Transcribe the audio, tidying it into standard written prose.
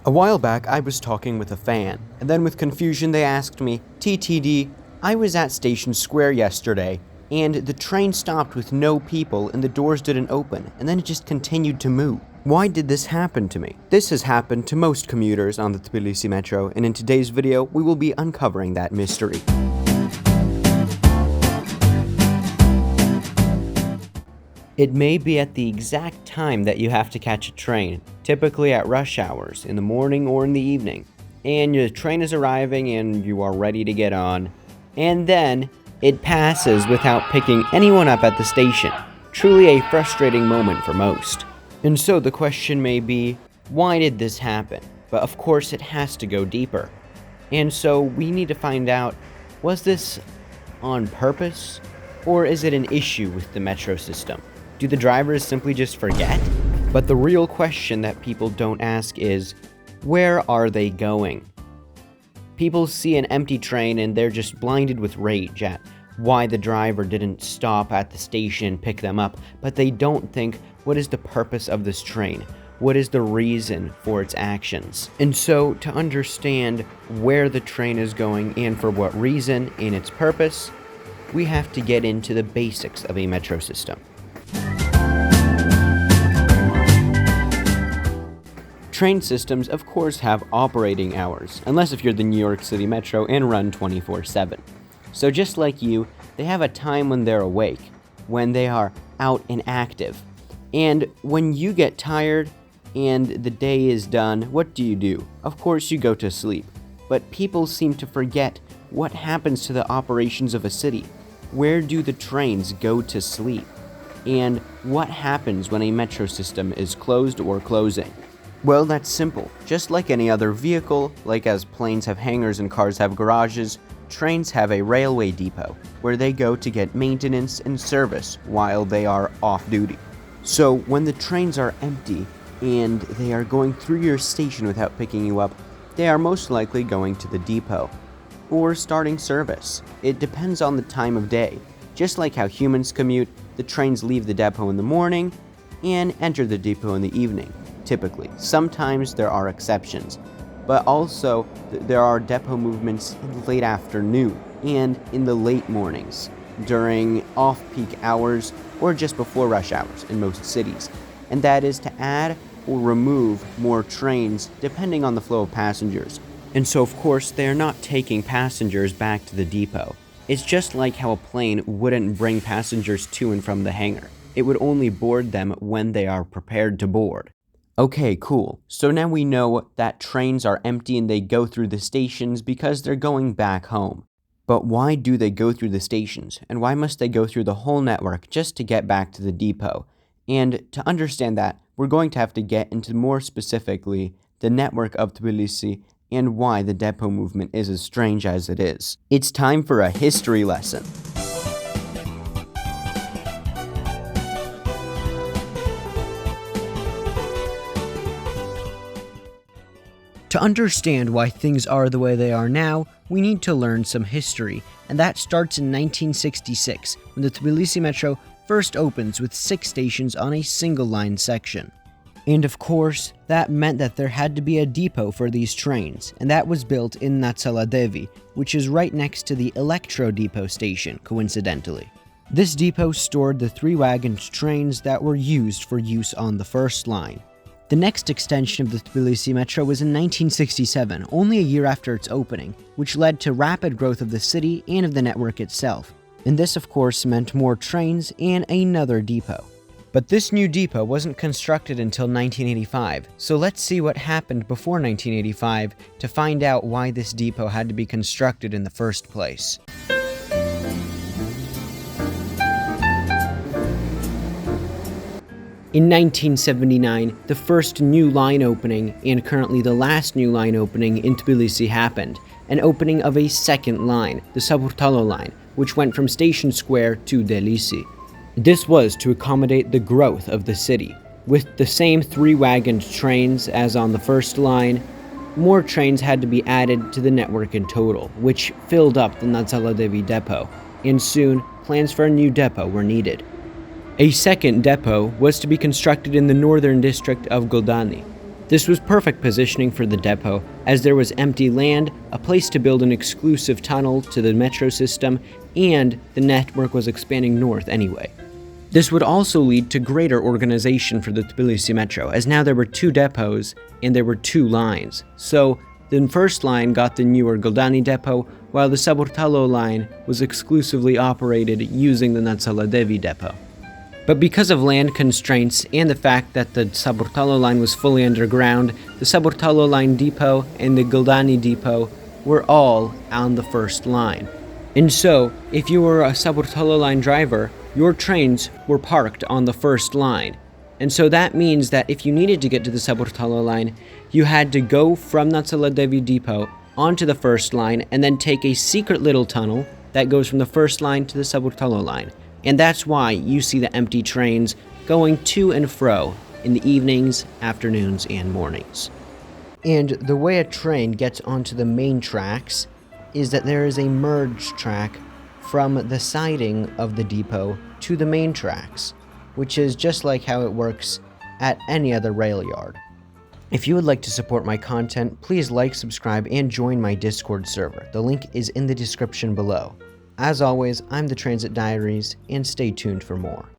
A while back, I was talking with a fan, and then with confusion they asked me, TTD, I was at Station Square yesterday, and the train stopped with no people and the doors didn't open, and then it just continued to move. Why did this happen to me? This has happened to most commuters on the Tbilisi Metro, and in today's video, we will be uncovering that mystery. It may be at the exact time that you have to catch a train, typically at rush hours, in the morning or in the evening, and your train is arriving and you are ready to get on, and then it passes without picking anyone up at the station. Truly a frustrating moment for most. And so the question may be, why did this happen? But of course it has to go deeper. And so we need to find out, was this on purpose, or is it an issue with the metro system? Do the drivers simply just forget? But the real question that people don't ask is, where are they going? People see an empty train and they're just blinded with rage at why the driver didn't stop at the station and pick them up, but they don't think, what is the purpose of this train? What is the reason for its actions? And so, to understand where the train is going and for what reason and its purpose, we have to get into the basics of a metro system. Train systems, of course, have operating hours, unless if you're the New York City Metro and run 24/7. So just like you, they have a time when they're awake, when they are out and active. And when you get tired and the day is done, what do? Of course, you go to sleep. But people seem to forget what happens to the operations of a city. Where do the trains go to sleep? And what happens when a metro system is closed or closing? Well, that's simple. Just like any other vehicle, like as planes have hangars and cars have garages, trains have a railway depot where they go to get maintenance and service while they are off duty. So when the trains are empty and they are going through your station without picking you up, they are most likely going to the depot or starting service. It depends on the time of day. Just like how humans commute, the trains leave the depot in the morning and enter the depot in the evening. Typically. Sometimes there are exceptions, but also there are depot movements in the late afternoon and in the late mornings, during off-peak hours or just before rush hours in most cities, and that is to add or remove more trains depending on the flow of passengers. And so of course they are not taking passengers back to the depot. It's just like how a plane wouldn't bring passengers to and from the hangar. It would only board them when they are prepared to board. Okay, cool. So now we know that trains are empty and they go through the stations because they're going back home. But why do they go through the stations? And why must they go through the whole network just to get back to the depot? And to understand that, we're going to have to get into more specifically the network of Tbilisi and why the depot movement is as strange as it is. It's time for a history lesson. To understand why things are the way they are now, we need to learn some history, and that starts in 1966, when the Tbilisi Metro first opens with 6 stations on a single line section. And of course, that meant that there had to be a depot for these trains, and that was built in Natsaladevi, which is right next to the Electro Depot station, coincidentally. This depot stored the 3-wagon trains that were used on the first line. The next extension of the Tbilisi Metro was in 1967, only a year after its opening, which led to rapid growth of the city and of the network itself. And this, of course, meant more trains and another depot. But this new depot wasn't constructed until 1985, so let's see what happened before 1985 to find out why this depot had to be constructed in the first place. In 1979, the first new line opening, and currently the last new line opening in Tbilisi happened, an opening of a second line, the Saburtalo line, which went from Station Square to Tbilisi. This was to accommodate the growth of the city. With the same 3-wagoned trains as on the first line, more trains had to be added to the network in total, which filled up the Natsaladevi depot, and soon plans for a new depot were needed. A second depot was to be constructed in the northern district of Goldani. This was perfect positioning for the depot, as there was empty land, a place to build an exclusive tunnel to the metro system, and the network was expanding north anyway. This would also lead to greater organization for the Tbilisi Metro, as now there were 2 depots and there were 2 lines. So the first line got the newer Goldani depot, while the Saburtalo line was exclusively operated using the Natsaladevi depot. But because of land constraints and the fact that the Saburtalo line was fully underground, the Saburtalo line depot and the Goldani depot were all on the first line. And so, if you were a Saburtalo line driver, your trains were parked on the first line. And so that means that if you needed to get to the Saburtalo line, you had to go from Natsaladevi depot onto the first line and then take a secret little tunnel that goes from the first line to the Saburtalo line. And that's why you see the empty trains going to and fro in the evenings, afternoons, and mornings. And the way a train gets onto the main tracks is that there is a merge track from the siding of the depot to the main tracks, which is just like how it works at any other rail yard. If you would like to support my content, please like, subscribe, and join my Discord server. The link is in the description below. As always, I'm the Transit Diaries, and stay tuned for more.